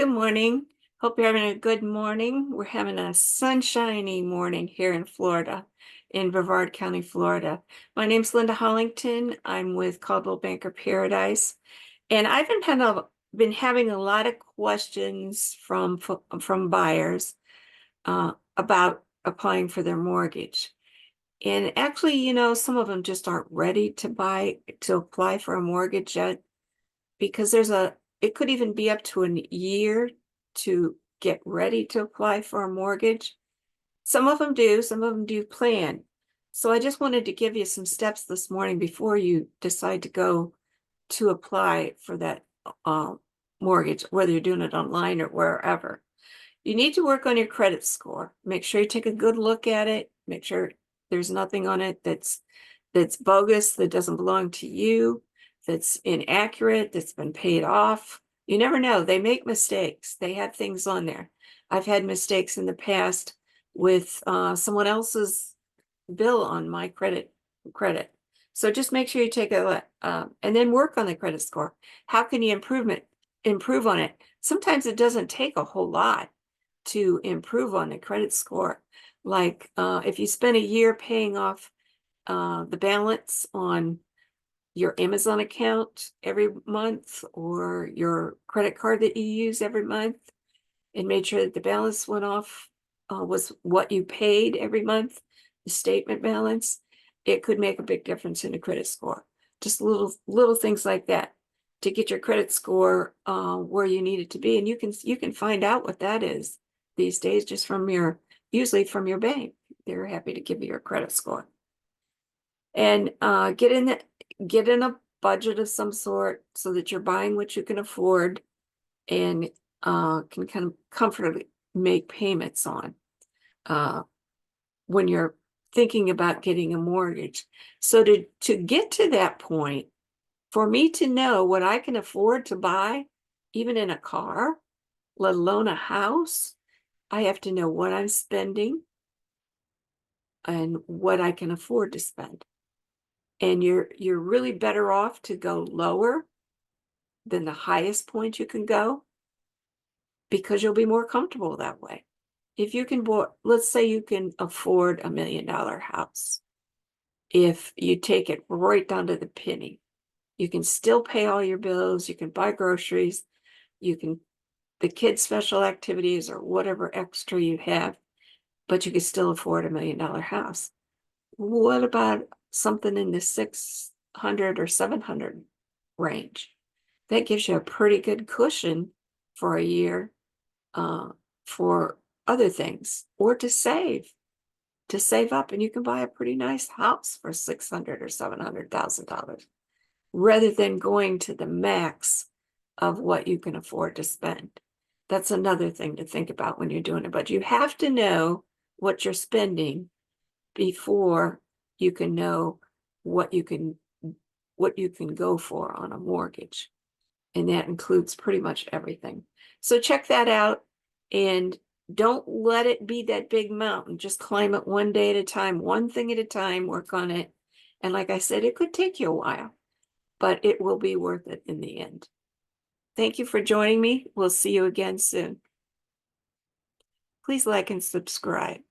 Good morning. Hope you're having a good morning. We're having a sunshiny morning here in Florida, in Brevard County, Florida. My name's Linda Hollington. I'm with Coldwell Banker Paradise, and I've been having a lot of questions from buyers about applying for their mortgage. And actually, some of them just aren't ready to apply for a mortgage yet because it could even be up to a year to get ready to apply for a mortgage. Some of them do plan. So I just wanted to give you some steps this morning before you decide to go to apply for that uh, mortgage, whether you're doing it online or wherever. You need to work on your credit score. Make sure you take a good look at it. Make sure there's nothing on it that's bogus, that doesn't belong to you, that's inaccurate, that's been paid off. You never know. They make mistakes. They have things on there. I've had mistakes in the past with someone else's bill on my credit. So just make sure you take a look and then work on the credit score. How can you improve on it? Sometimes it doesn't take a whole lot to improve on the credit score. Like if you spend a year paying off the balance on your Amazon account every month or your credit card that you use every month and made sure that the balance went off was what you paid every month, the statement balance, it could make a big difference in the credit score. Just little things like that to get your credit score where you need it to be. And you can find out what that is these days just usually from your bank. They're happy to give you your credit score. And get in a budget of some sort so that you're buying what you can afford and can kind of comfortably make payments on when you're thinking about getting a mortgage. So to get to that point, for me to know what I can afford to buy, even in a car, let alone a house, I have to know what I'm spending and what I can afford to spend. And you're really better off to go lower than the highest point you can go because you'll be more comfortable that way. If you can, let's say you can afford $1 million house. If you take it right down to the penny, you can still pay all your bills. You can buy groceries. The kids' special activities or whatever extra you have, but you can still afford $1 million house. What about something in the 600 or 700 range? That gives you a pretty good cushion for a year for other things or to save up, and you can buy a pretty nice house for $600 or $700,000 rather than going to the max of what you can afford to spend. That's another thing to think about when you're doing it, but you have to know what you're spending before you can know what you can go for on a mortgage. And that includes pretty much everything. So check that out and don't let it be that big mountain. Just climb it one day at a time, one thing at a time, work on it. And like I said, it could take you a while, but it will be worth it in the end. Thank you for joining me. We'll see you again soon. Please like and subscribe.